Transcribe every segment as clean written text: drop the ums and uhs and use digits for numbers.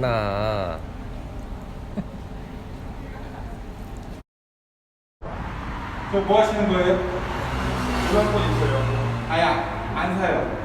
많아. 저 뭐 하시는 거예요? 교환권 있어요. 아야, 안 사요.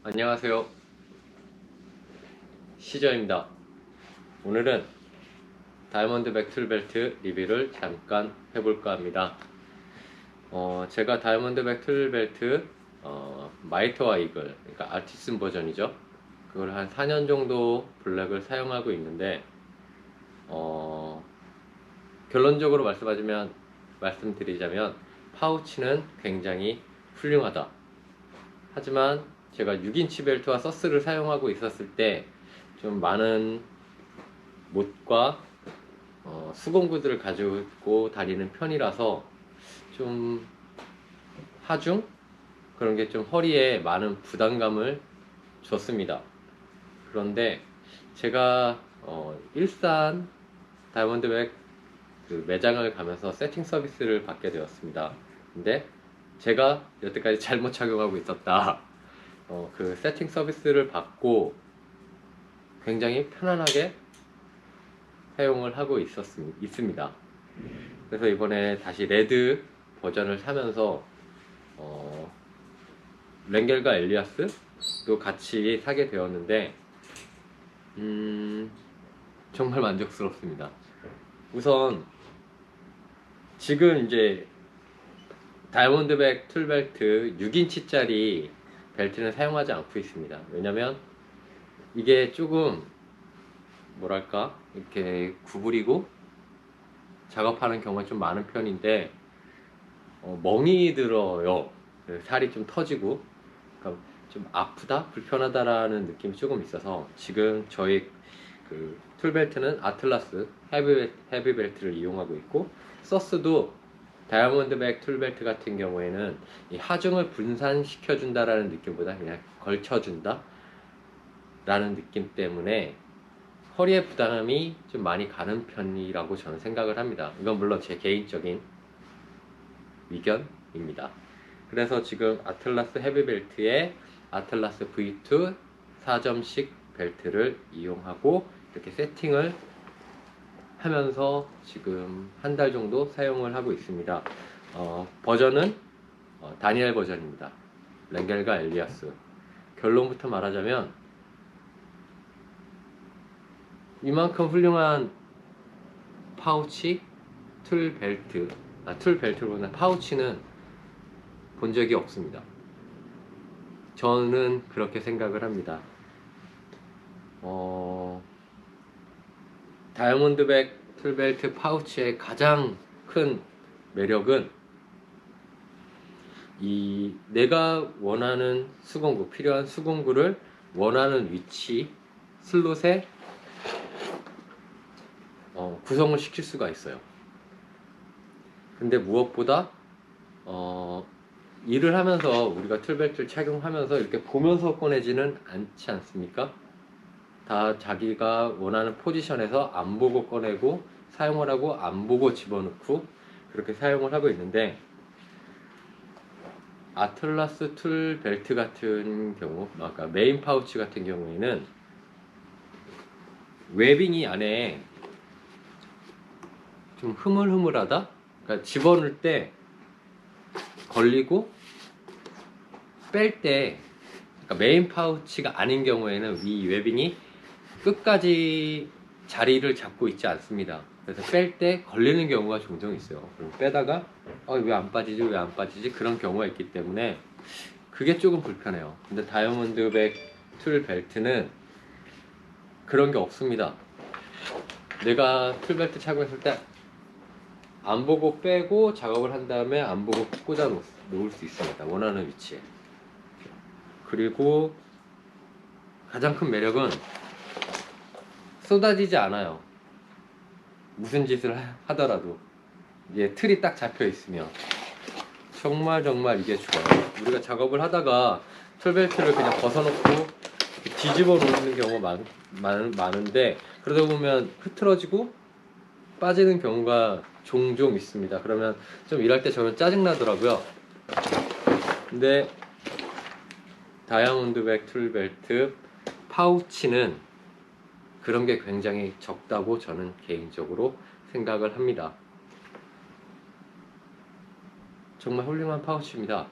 안녕하세요. 시저입니다. 오늘은 다이아몬드백 툴벨트 리뷰를 잠깐 해볼까 합니다. 제가 다이아몬드백 툴벨트 마이터와 이글, 그러니까 아티슨 버전이죠. 그걸 한 4년 정도 블랙을 사용하고 있는데 결론적으로 말씀드리자면 파우치는 굉장히 훌륭하다. 하지만 제가 6인치 벨트와 서스를 사용하고 있었을 때 좀 많은 못과 수공구들을 가지고 다니는 편이라서 좀 하중? 그런 게 좀 허리에 많은 부담감을 줬습니다. 그런데 제가 일산 다이아몬드백 그 매장을 가면서 세팅 서비스를 받게 되었습니다. 근데 제가 여태까지 잘못 착용하고 있었다. 그 세팅 서비스를 받고 굉장히 편안하게 사용을 하고 있습니다. 그래서 이번에 다시 레드 버전을 사면서 랭겔과 엘리아스도 같이 사게 되었는데 정말 만족스럽습니다. 우선 지금 이제 다이아몬드백 툴벨트 6인치짜리 벨트는 사용하지 않고 있습니다. 왜냐면 이게 조금 뭐랄까 이렇게 구부리고 작업하는 경우가 좀 많은 편인데 멍이 들어요. 살이 좀 터지고 그러니까 좀 아프다 불편하다라는 느낌이 조금 있어서 지금 저희 그 툴벨트는 아틀라스 헤비벨트를 이용하고 있고, 서스도 다이아몬드백 툴벨트 같은 경우에는 이 하중을 분산시켜 준다라는 느낌보다 그냥 걸쳐준다 라는 느낌 때문에 허리에 부담이 좀 많이 가는 편이라고 저는 생각을 합니다. 이건 물론 제 개인적인 의견입니다. 그래서 지금 아틀라스 헤비벨트에 아틀라스 V2 4점식 벨트를 이용하고 이렇게 세팅을 하면서 지금 한 달 정도 사용을 하고 있습니다. 버전은 다니엘 버전입니다. 랭겔과 엘리아스. 결론부터 말하자면 이만큼 훌륭한 파우치, 툴 벨트보다 파우치는 본 적이 없습니다. 저는 그렇게 생각을 합니다. 다이아몬드백 툴벨트 파우치의 가장 큰 매력은 이 내가 원하는 수공구, 필요한 수공구를 원하는 위치 슬롯에 구성을 시킬 수가 있어요. 근데 무엇보다 일을 하면서 우리가 툴벨트를 착용하면서 이렇게 보면서 꺼내지는 않지 않습니까? 다 자기가 원하는 포지션에서 안 보고 꺼내고 사용을 하고 안 보고 집어넣고 그렇게 사용을 하고 있는데, 아틀라스 툴 벨트 같은 경우, 아까 메인 파우치 같은 경우에는 웨빙이 안에 좀 흐물흐물하다? 그러니까 집어넣을 때 걸리고 뺄 때, 그러니까 메인 파우치가 아닌 경우에는 이 웨빙이 끝까지 자리를 잡고 있지 않습니다. 그래서 뺄 때 걸리는 경우가 종종 있어요. 그럼 빼다가 왜 안 빠지지 왜 안 빠지지 그런 경우가 있기 때문에 그게 조금 불편해요. 근데 다이아몬드백 툴 벨트는 그런 게 없습니다. 내가 툴 벨트 착용했을 때 안 보고 빼고 작업을 한 다음에 안 보고 꽂아 놓을 수 있습니다. 원하는 위치에. 그리고 가장 큰 매력은 쏟아지지 않아요. 무슨 짓을 하더라도 이게 틀이 딱 잡혀 있으면 정말 이게 좋아요. 우리가 작업을 하다가 툴벨트를 그냥 벗어놓고 뒤집어 놓는 경우가 많은데, 그러다 보면 흐트러지고 빠지는 경우가 종종 있습니다. 그러면 좀 일할 때 저는 짜증나더라고요. 근데 다이아몬드백 툴벨트 파우치는 그런 게 굉장히 적다고 저는 개인적으로 생각을 합니다. 정말 훌륭한 파우치입니다.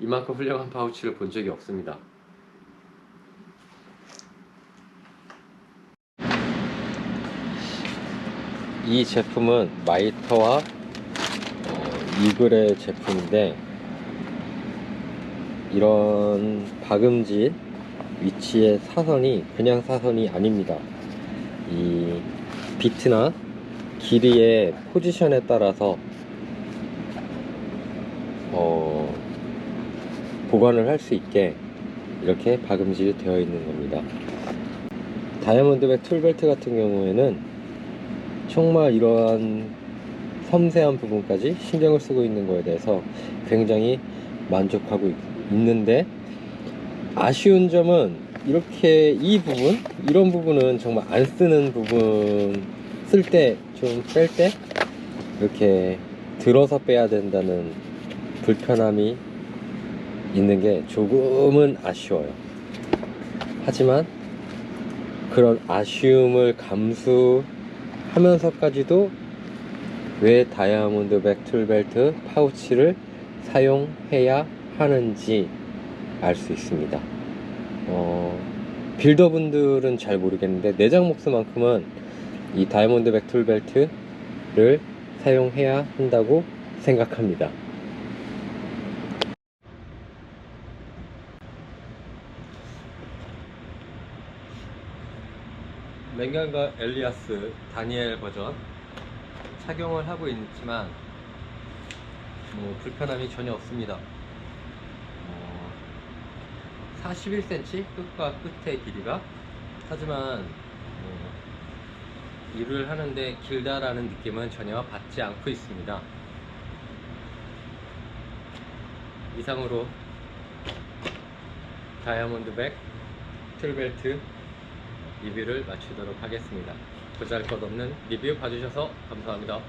이만큼 훌륭한 파우치를 본 적이 없습니다. 이 제품은 마이터와 이글의 제품인데, 이런 박음질 위치의 사선이 그냥 사선이 아닙니다. 이 비트나 길이의 포지션에 따라서 보관을 할 수 있게 이렇게 박음질이 되어 있는 겁니다. 다이아몬드백 툴벨트 같은 경우에는 정말 이러한 섬세한 부분까지 신경을 쓰고 있는 거에 대해서 굉장히 만족하고 있는데, 아쉬운 점은 이렇게 이런 부분은 정말 안 쓰는 부분, 쓸 때 좀 뺄 때 이렇게 들어서 빼야 된다는 불편함이 있는 게 조금은 아쉬워요. 하지만 그런 아쉬움을 감수하면서까지도 왜 다이아몬드백 툴벨트 파우치를 사용해야 하는지 알 수 있습니다. 빌더분들은 잘 모르겠는데 내장 목수만큼은 이 다이아몬드백 툴벨트를 사용해야 한다고 생각합니다. 맹간과 엘리아스 다니엘 버전 착용을 하고 있지만 불편함이 전혀 없습니다. 41cm 끝과 끝의 길이가, 하지만 일을 하는데 길다라는 느낌은 전혀 받지 않고 있습니다. 이상으로 다이아몬드백 툴벨트 리뷰를 마치도록 하겠습니다. 보잘것없는 리뷰 봐주셔서 감사합니다.